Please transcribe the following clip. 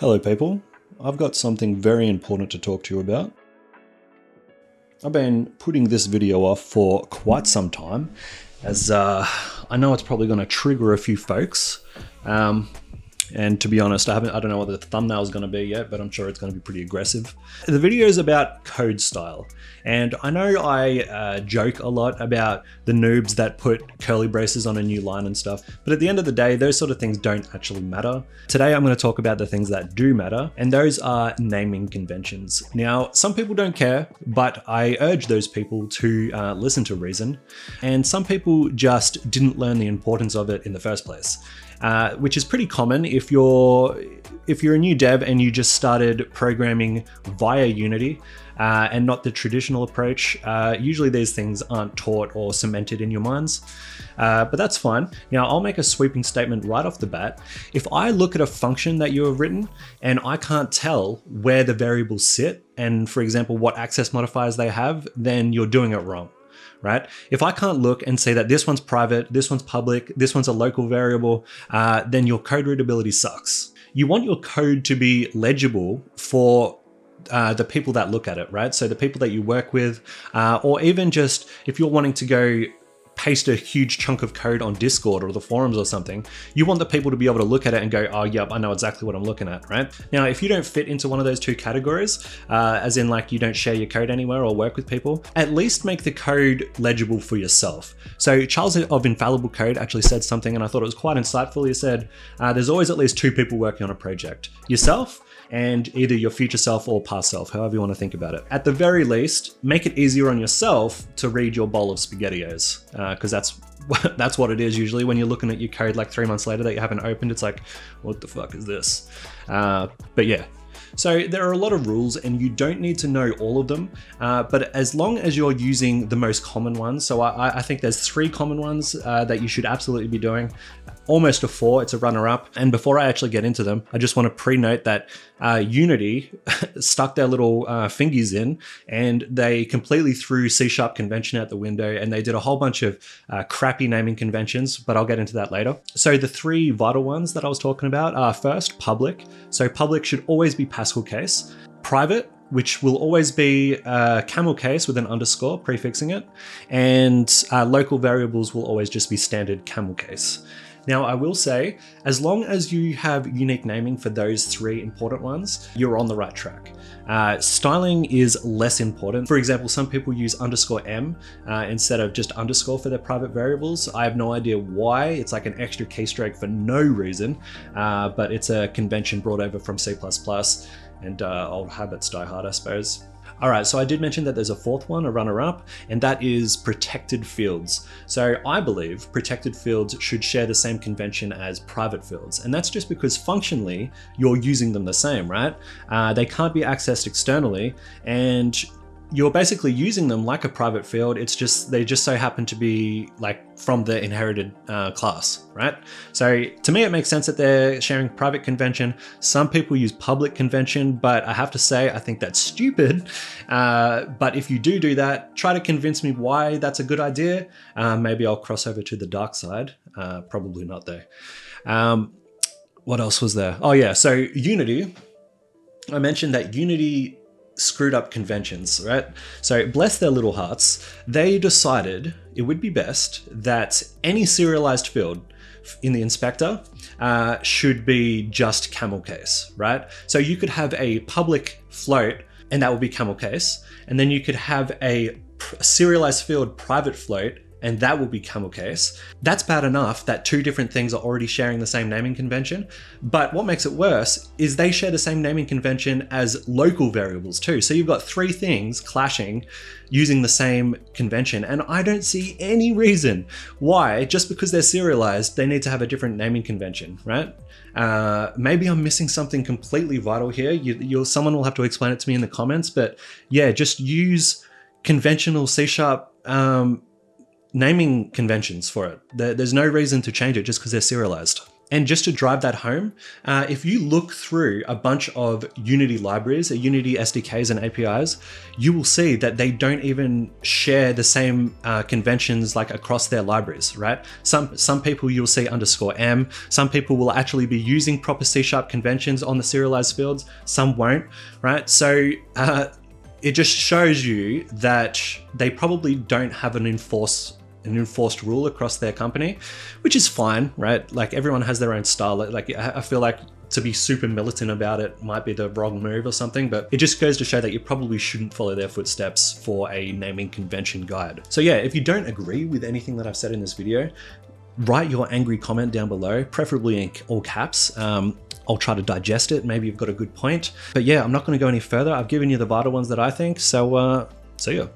Hello people, I've got something very important to talk to you about. I've been putting this video off for quite some time as I know it's probably going to trigger a few folks. And to be honest, I don't know what the thumbnail is going to be yet, but I'm sure it's going to be pretty aggressive. The video is about code style. And I know I joke a lot about the noobs that put curly braces on a new line and stuff, but at the end of the day, those sort of things don't actually matter. Today, I'm going to talk about the things that do matter, and those are naming conventions. Now, some people don't care, but I urge those people to listen to reason. And some people just didn't learn the importance of it in the first place. Which is pretty common if you're a new dev and you just started programming via Unity and not the traditional approach. Usually these things aren't taught or cemented in your minds, but that's fine. Now I'll make a sweeping statement right off the bat. If I look at a function that you have written and I can't tell where the variables sit and, for example, what access modifiers they have, then you're doing it wrong. Right? If I can't look and say that this one's private, this one's public, this one's a local variable, then your code readability sucks. You want your code to be legible for the people that look at it, right? So the people that you work with, or even just if you're wanting to go paste a huge chunk of code on Discord or the forums or something, you want the people to be able to look at it and go, oh, yep, I know exactly what I'm looking at, right? Now, if you don't fit into one of those two categories, as in like you don't share your code anywhere or work with people, at least make the code legible for yourself. So Charles of Infallible Code actually said something, and I thought it was quite insightful. He said, there's always at least two people working on a project, yourself and either your future self or past self, however you want to think about it. At the very least, make it easier on yourself to read your bowl of SpaghettiOs, because that's what it is usually when you're looking at your code like 3 months later that you haven't opened. It's like, what the fuck is this? But yeah. So there are a lot of rules and you don't need to know all of them, but as long as you're using the most common ones, so I think there's 3 common ones that you should absolutely be doing. Almost a 4, it's a runner-up. And before I actually get into them, I just want to pre-note that Unity stuck their little fingies in and they completely threw C# convention out the window and they did a whole bunch of crappy naming conventions, but I'll get into that later. So the 3 vital ones that I was talking about are first, public. So public should always be Pascal case. Private, which will always be camel case with an underscore prefixing it. And local variables will always just be standard camel case. Now, I will say, as long as you have unique naming for those 3 important ones, you're on the right track. Styling is less important. For example, some people use _m instead of just underscore for their private variables. I have no idea why. It's like an extra keystroke for no reason, but it's a convention brought over from C++, and old habits die hard, I suppose. All right, so I did mention that there's a 4th one, a runner-up, and that is protected fields. So I believe protected fields should share the same convention as private fields, and that's just because functionally you're using them the same, right? They can't be accessed externally, and you're basically using them like a private field. It's just, they just so happen to be like from the inherited class, right? So to me, it makes sense that they're sharing private convention. Some people use public convention, but I have to say, I think that's stupid. But if you do that, try to convince me why that's a good idea. Maybe I'll cross over to the dark side. Probably not though. What else was there? Oh yeah, so Unity. I mentioned that Unity screwed up conventions, right? So bless their little hearts, they decided it would be best that any serialized field in the inspector should be just camel case, right? So you could have a public float and that would be camel case, and then you could have a serialized field private float and that will be camel case. That's bad enough that 2 different things are already sharing the same naming convention. But what makes it worse is they share the same naming convention as local variables too. So you've got 3 things clashing using the same convention. And I don't see any reason why, just because they're serialized, they need to have a different naming convention, right? Maybe I'm missing something completely vital here. Someone will have to explain it to me in the comments, but yeah, just use conventional C# naming conventions for it. There's no reason to change it just because they're serialized. And just to drive that home, if you look through a bunch of Unity libraries, Unity SDKs and APIs, you will see that they don't even share the same conventions like across their libraries, right? Some people you'll see _m, some people will actually be using proper C# conventions on the serialized fields, some won't, right? So it just shows you that they probably don't have an enforced rule across their company, which is fine, right? Like everyone has their own style. Like I feel like to be super militant about it might be the wrong move or something, but it just goes to show that you probably shouldn't follow their footsteps for a naming convention guide. So yeah, if you don't agree with anything that I've said in this video, write your angry comment down below, preferably in all caps. I'll try to digest it. Maybe you've got a good point. But yeah, I'm not going to go any further. I've given you the vital ones that I think. So see ya.